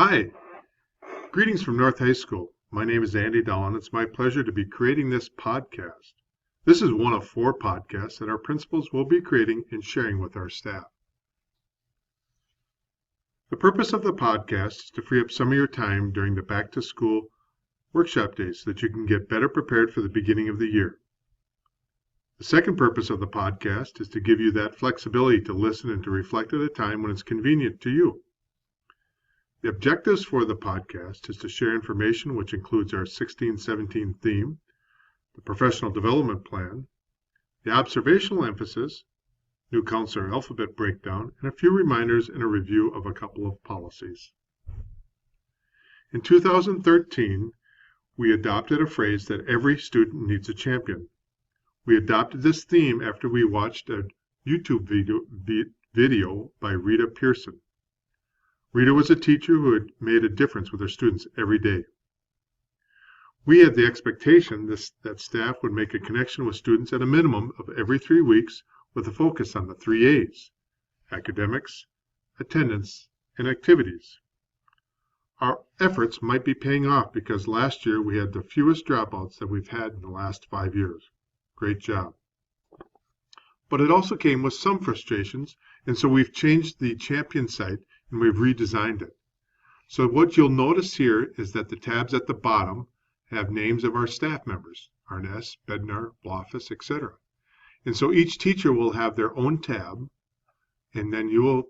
Hi, greetings from North High School. My name is Andy Dallin. It's my pleasure to be creating this podcast. This is one of 4 podcasts that our principals will be creating and sharing with our staff. The purpose of the podcast is to free up some of your time during the back-to-school workshop days so that you can get better prepared for the beginning of the year. The second purpose of the podcast is to give you that flexibility to listen and to reflect at a time when it's convenient to you. The objectives for the podcast is to share information which includes our 16-17 theme, the professional development plan, the observational emphasis, new counselor alphabet breakdown, and a few reminders and a review of a couple of policies. In 2013, we adopted a phrase that every student needs a champion. We adopted this theme after we watched a YouTube video by Rita Pearson. Rita was a teacher who had made a difference with her students every day. We had the expectation that staff would make a connection with students at a minimum of every 3 weeks with a focus on the 3 A's: academics, attendance, and activities. Our efforts might be paying off because last year we had the fewest dropouts that we've had in the last 5 years. Great job. But it also came with some frustrations, and so we've changed the champion site and we've redesigned it. So what you'll notice here is that the tabs at the bottom have names of our staff members: Arness, Bednar, Blofis, etc. And so each teacher will have their own tab, and then you will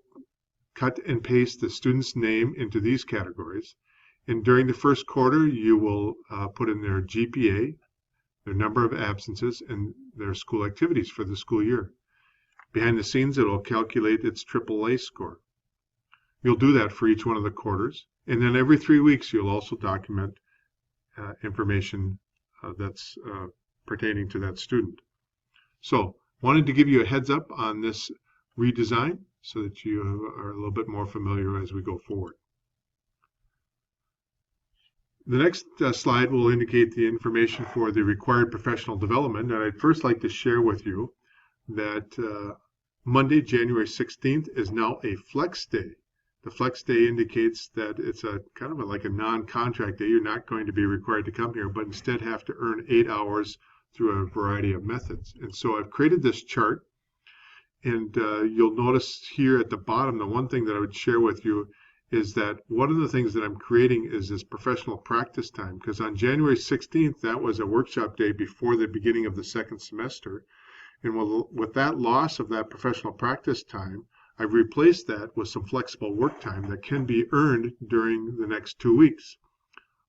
cut and paste the student's name into these categories. And during the first quarter, you will put in their GPA, their number of absences, and their school activities for the school year. Behind the scenes, it will calculate its AAA score. You'll do that for each one of the quarters, and then every 3 weeks you'll also document information that's pertaining to that student. So, wanted to give you a heads up on this redesign so that you are a little bit more familiar as we go forward. The next slide will indicate the information for the required professional development, and I'd first like to share with you that Monday, January 16th is now a flex day. The flex day indicates that it's a kind of like a non-contract day. You're not going to be required to come here, but instead have to earn 8 hours through a variety of methods. And so I've created this chart, and you'll notice here at the bottom, the one thing that I would share with you is that one of the things that I'm creating is this professional practice time, because on January 16th, that was a workshop day before the beginning of the second semester. And with that loss of that professional practice time, I've replaced that with some flexible work time that can be earned during the next 2 weeks,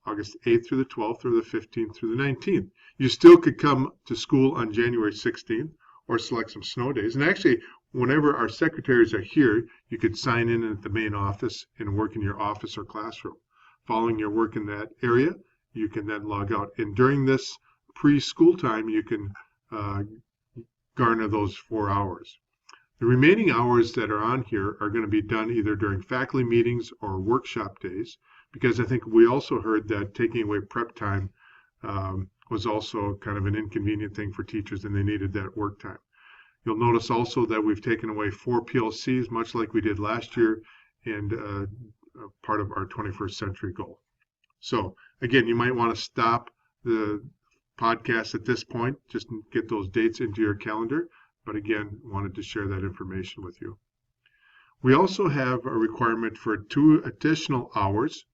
August 8th through the 12th or the 15th through the 19th. You still could come to school on January 16th or select some snow days. And actually, whenever our secretaries are here, you could sign in at the main office and work in your office or classroom. Following your work in that area, you can then log out. And during this preschool time, you can garner those 4 hours. The remaining hours that are on here are going to be done either during faculty meetings or workshop days, because I think we also heard that taking away prep time was also kind of an inconvenient thing for teachers, and they needed that work time. You'll notice also that we've taken away 4 PLCs, much like we did last year, and part of our 21st century goal. So again, you might want to stop the podcast at this point, just get those dates into your calendar. But again, wanted to share that information with you. We also have a requirement for 2 additional hours,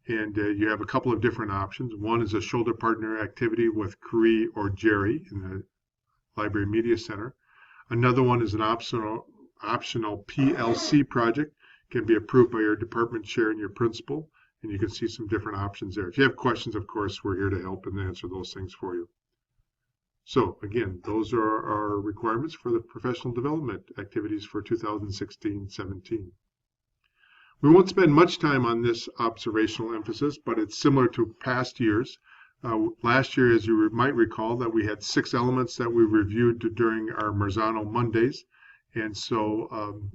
and you have a couple of different options. One is a shoulder partner activity with Cree or Jerry in the Library Media Center. Another one is an optional PLC project. Can be approved by your department chair and your principal, and you can see some different options there. If you have questions, of course, we're here to help and answer those things for you. So again, those are our requirements for the professional development activities for 2016-17. We won't spend much time on this observational emphasis, but it's similar to past years. Last year, as you might recall, that we had 6 elements that we reviewed during our Marzano Mondays. And so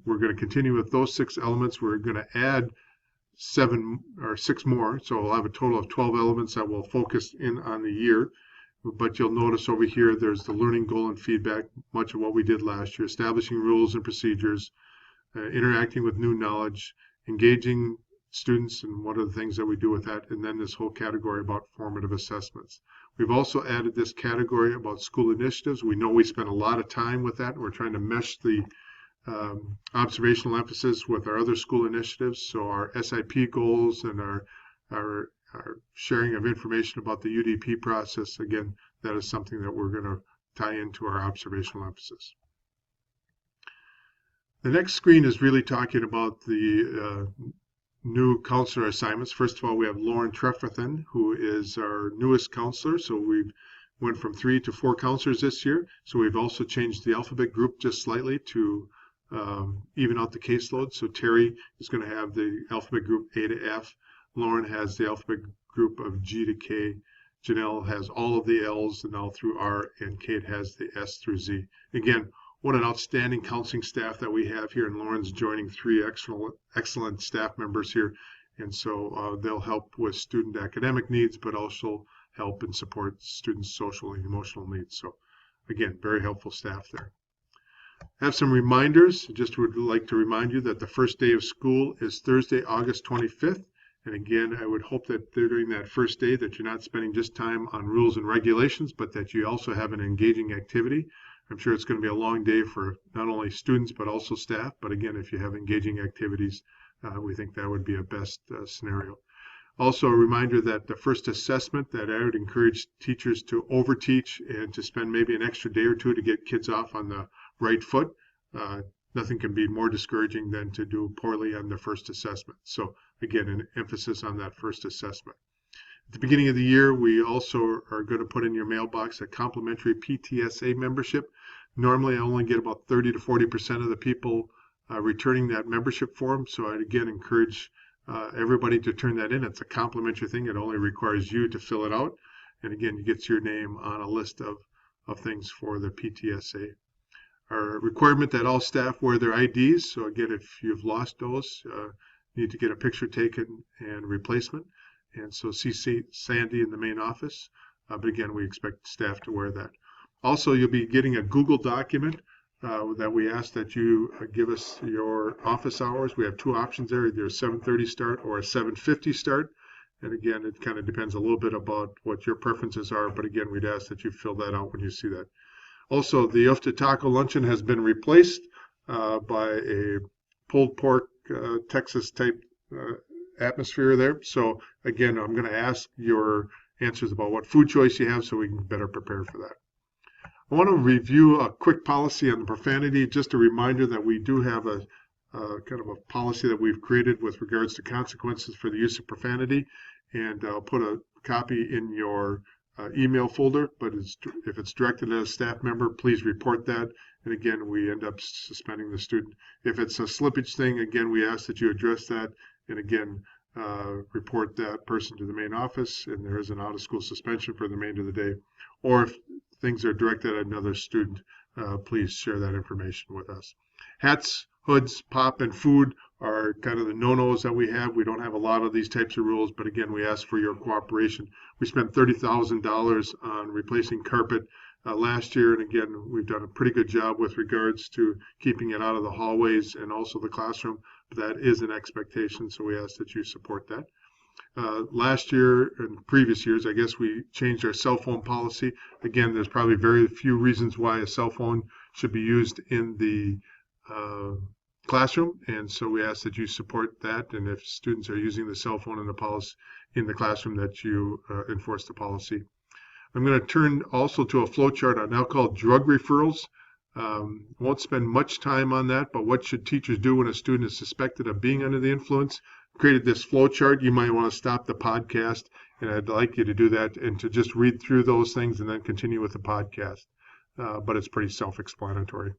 we're going to continue with those 6 elements. We're going to add 7 or 6 more. So we'll have a total of 12 elements that will focus in on the year. But you'll notice over here, there's the learning goal and feedback, much of what we did last year, establishing rules and procedures, interacting with new knowledge, engaging students and what are the things that we do with that, and then this whole category about formative assessments. We've also added this category about school initiatives. We know we spend a lot of time with that. We're trying to mesh the observational emphasis with our other school initiatives. So our SIP goals and our sharing of information about the UDP process, again, that is something that we're going to tie into our observational emphasis. The next screen is really talking about the new counselor assignments. First of all, we have Lauren Trefethen, who is our newest counselor. So we went from 3 to 4 counselors this year. So we've also changed the alphabet group just slightly to even out the caseload. So Terry is going to have the alphabet group A to F. Lauren has the alphabet group of G to K. Janelle has all of the L's and now through R, and Kate has the S through Z. Again, what an outstanding counseling staff that we have here, and Lauren's joining 3 excellent staff members here. And so they'll help with student academic needs, but also help and support students' social and emotional needs. So again, very helpful staff there. I have some reminders. Just would like to remind you that the first day of school is Thursday, August 25th. And again, I would hope that during that first day that you're not spending just time on rules and regulations, but that you also have an engaging activity. I'm sure it's going to be a long day for not only students, but also staff. But again, if you have engaging activities, we think that would be a best scenario. Also, a reminder that the first assessment, that I would encourage teachers to overteach and to spend maybe an extra day or two to get kids off on the right foot. Nothing can be more discouraging than to do poorly on the first assessment. So again, an emphasis on that first assessment. At the beginning of the year, we also are going to put in your mailbox a complimentary PTSA membership. Normally, I only get about 30 to 40% of the people returning that membership form. So I'd again encourage everybody to turn that in. It's a complimentary thing. It only requires you to fill it out. And again, it gets your name on a list of things for the PTSA. Our requirement that all staff wear their IDs. So again, if you've lost those, you need to get a picture taken and replacement. And so see Sandy in the main office. But again, we expect staff to wear that. Also, you'll be getting a Google document that we ask that you give us your office hours. We have 2 options there, either a 7:30 start or a 7:50 start. And again, it kind of depends a little bit about what your preferences are. But again, we'd ask that you fill that out when you see that. Also, the Ufta Taco Luncheon has been replaced by a pulled pork Texas type atmosphere there. So again, I'm going to ask your answers about what food choice you have so we can better prepare for that. I want to review a quick policy on profanity. Just a reminder that we do have a kind of a policy that we've created with regards to consequences for the use of profanity. And I'll put a copy in your email folder, but if it's directed at a staff member, please report that. And again, we end up suspending the student. If it's a slippage thing, again, we ask that you address that. And again, report that person to the main office, and there is an out-of-school suspension for the remainder of the day. Or if things are directed at another student, please share that information with us. Hats, hoods, pop, and food are kind of the no-nos that we have. We don't have a lot of these types of rules, but again, we ask for your cooperation. We spent $30,000 on replacing carpet last year, and again, we've done a pretty good job with regards to keeping it out of the hallways and also the classroom. But that is an expectation, so we ask that you support that. Last year and previous years, I guess, we changed our cell phone policy. Again, there's probably very few reasons why a cell phone should be used in the classroom, and so we ask that you support that, and if students are using the cell phone in the classroom, that you enforce the policy. I'm going to turn also to a flow chart on alcohol drug referrals. Won't spend much time on that, but what should teachers do when a student is suspected of being under the influence? Created this flow chart. You might want to stop the podcast, and I'd like you to do that and to just read through those things and then continue with the podcast. But it's pretty self-explanatory.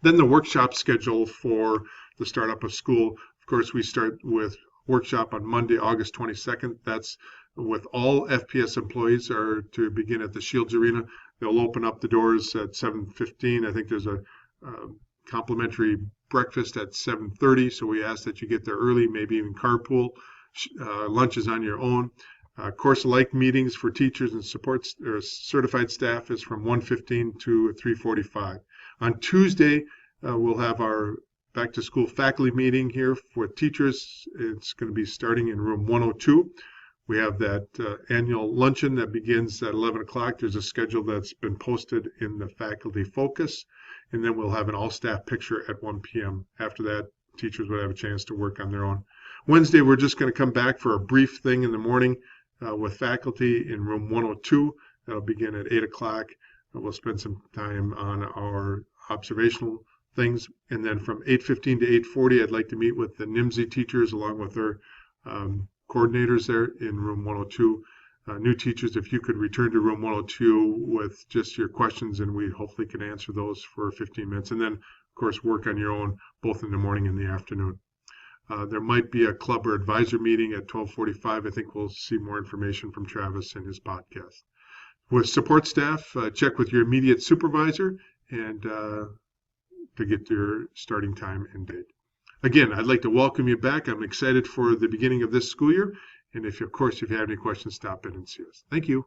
Then the workshop schedule for the startup of school. Of course, we start with workshop on Monday, August 22nd. That's with all FPS employees are to begin at the Shields Arena. They'll open up the doors at 7:15. I think there's a complimentary breakfast at 7:30, so we ask that you get there early, maybe even carpool. Lunch is on your own. Course-like meetings for teachers and support or certified staff is from 1:15 to 3:45. On Tuesday, we'll have our back to school faculty meeting here for teachers. It's going to be starting in room 102. We have that annual luncheon that begins at 11 o'clock. There's a schedule that's been posted in the faculty focus. And then we'll have an all-staff picture at 1 p.m. After that, teachers will have a chance to work on their own. Wednesday, we're just going to come back for a brief thing in the morning with faculty in room 102. That'll begin at 8 o'clock. We'll spend some time on our observational things. And then from 8:15 to 8:40, I'd like to meet with the NIMSY teachers along with their coordinators there in room 102. New teachers, if you could return to room 102 with just your questions, and we hopefully can answer those for 15 minutes. And then, of course, work on your own both in the morning and the afternoon. There might be a club or advisor meeting at 12:45. I think we'll see more information from Travis in his podcast. With support staff, check with your immediate supervisor and to get your starting time and date. Again, I'd like to welcome you back. I'm excited for the beginning of this school year. And if you have any questions, stop in and see us. Thank you.